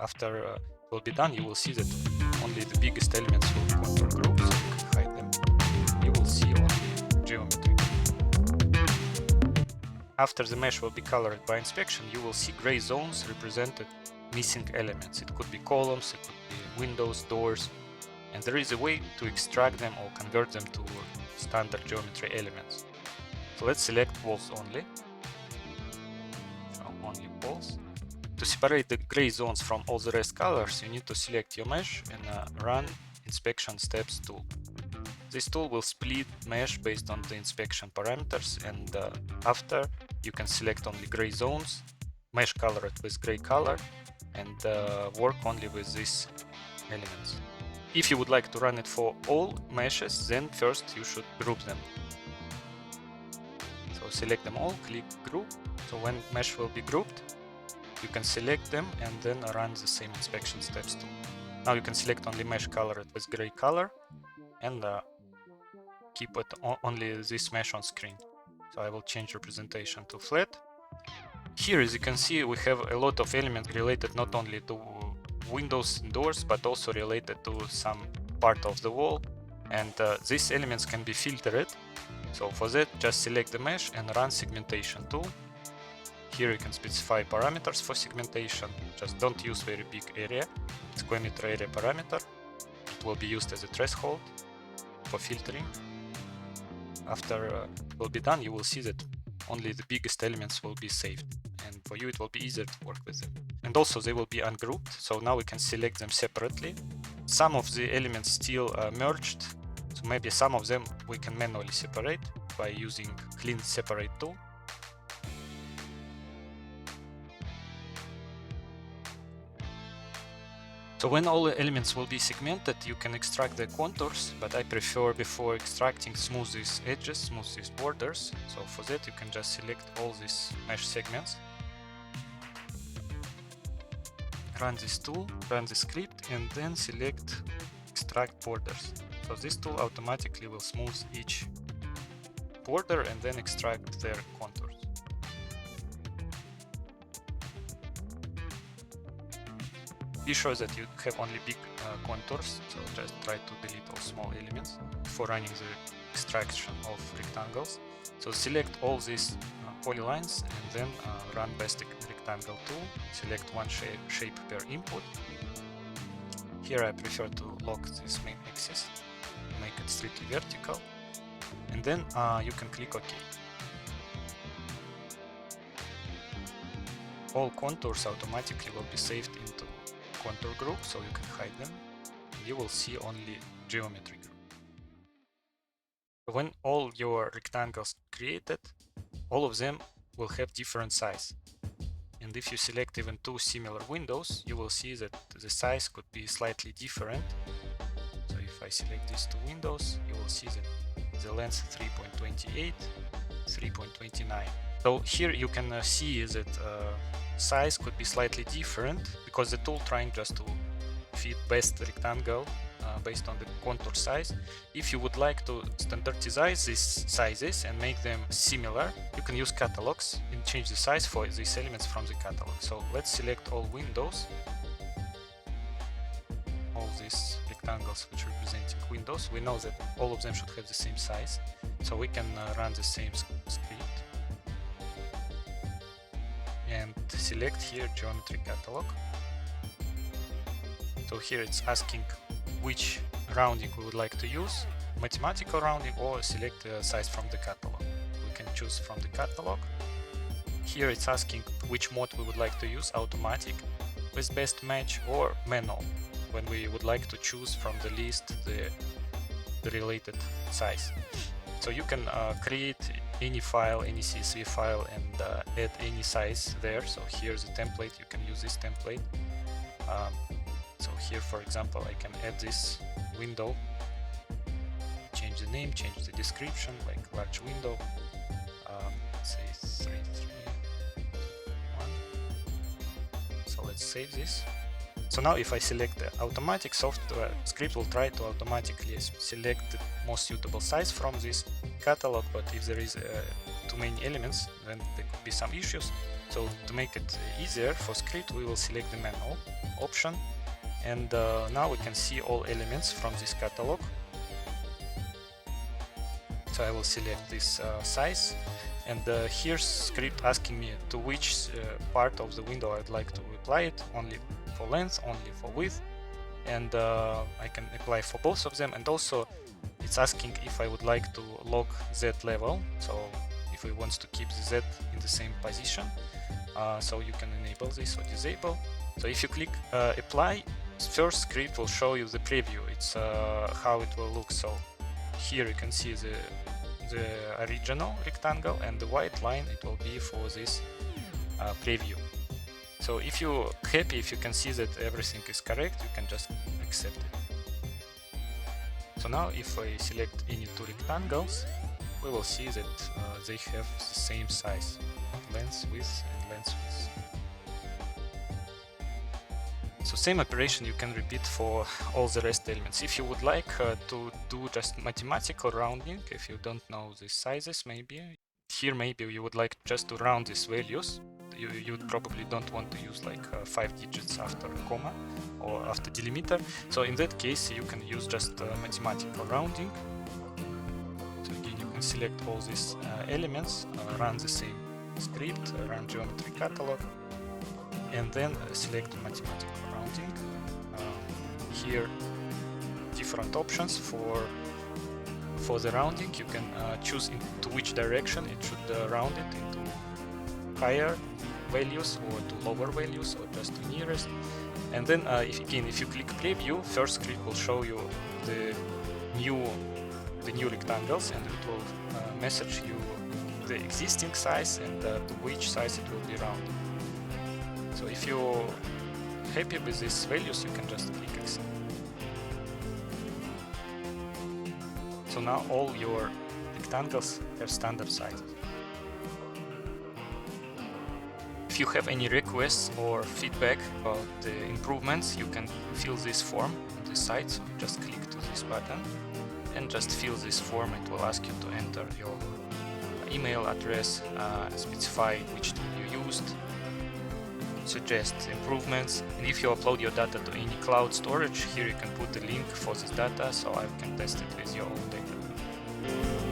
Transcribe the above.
After it will be done, you will see that only the biggest elements will be contour groups, so you can hide them. You will see only geometry. After the mesh will be colored by inspection, you will see gray zones represented missing elements. It could be columns, it could be windows, doors, and there is a way to extract them or convert them to standard geometry elements. So let's select walls only. So only walls. To separate the gray zones from all the rest colors, you need to select your mesh and run inspection steps tool. This tool will split mesh based on the inspection parameters, and after you can select only gray zones, mesh color it with gray color, and work only with these elements. If you would like to run it for all meshes, then first you should group them. So select them all, click group. So when mesh will be grouped, you can select them and then run the same inspection steps too. Now you can select only mesh color with gray color and keep it only this mesh on screen. So I will change representation to flat. Here, as you can see, we have a lot of elements related not only to windows and doors, but also related to some part of the wall, and these elements can be filtered. So for that, just select the mesh and run segmentation tool. Here you can specify parameters for segmentation. Just don't use very big area, square meter area parameter. It will be used as a threshold for filtering. After it will be done, you will see that only the biggest elements will be saved, and for you it will be easier to work with them. And also they will be ungrouped, so now we can select them separately. Some of the elements still merged, so maybe some of them we can manually separate by using clean separate tool. So when all the elements will be segmented, you can extract the contours, but I prefer before extracting smooth these edges, smooth these borders. So for that you can just select all these mesh segments. Run this tool, run the script, and then select extract borders. So this tool automatically will smooth each border and then extract their contours. Be sure that you have only big contours, so just try to delete all small elements before running the extraction of rectangles. So select all these polylines and then run best rectangle tool. Select one shape per input. Here I prefer to lock this main axis, make it strictly vertical, and then you can click OK. All contours automatically will be saved into contour group, so you can hide them. You will see only geometry group. When all your rectangles created, all of them will have different size. And if you select even two similar windows, you will see that the size could be slightly different. So if I select these two windows, you will see that the length 3.28, 3.29. So here you can see that size could be slightly different because the tool trying just to fit best rectangle based on the contour size. If you would like to standardize these sizes and make them similar, you can use catalogs and change the size for these elements from the catalog. So let's select all windows, all these rectangles which are representing windows. We know that all of them should have the same size, so we can run the same script and select here geometry catalog. So here it's asking which rounding we would like to use, mathematical rounding or select a size from the catalog. We can choose from the catalog. Here it's asking which mode we would like to use, automatic with best match or manual, when we would like to choose from the list the related size. So you can create any file, any CSV file, and add any size there. So here's a template, you can use this template. So here, for example, I can add this window, change the name, change the description, like large window, let's say 3.3.1. So let's save this. So now if I select the automatic, software script will try to automatically select the most suitable size from this catalog, but if there is too many elements, then there could be some issues. So to make it easier for script, we will select the manual. option, and now we can see all elements from this catalog. So I will select this size, and here's script asking me to which part of the window I'd like to apply it, only for length, only for width, and I can apply for both of them. And also it's asking if I would like to lock Z level, so if we want to keep the Z in the same position. So you can enable this or disable. So if you click apply, first script will show you the preview. It's how it will look. So here you can see the original rectangle, and the white line, it will be for this preview. So if you're happy, if you can see that everything is correct, you can just accept it. So now if I select any two rectangles, we will see that they have the same size, length, width, and length, width. So same operation you can repeat for all the rest elements. If you would like to do just mathematical rounding, if you don't know the sizes, maybe you would like just to round these values. You probably don't want to use like 5 digits after a comma or after delimiter. So in that case you can use just mathematical rounding. So again, you can select all these elements, run the same script, run geometry catalog, and then select mathematical rounding. Here different options for the rounding. You can choose into which direction it should round it, into higher values or to lower values, or just to nearest. And then if you click preview, first script will show you the new rectangles, and it will message you the existing size and to which size it will be rounded. So if you're happy with these values, you can just click accept. So now all your rectangles have standard sizes. If you have any requests or feedback about the improvements, you can fill this form on this site. So just click to this button and just fill this form. It will ask you to enter your email address, specify which tool you used, suggest improvements, and if you upload your data to any cloud storage, here you can put the link for this data so I can test it with your own data.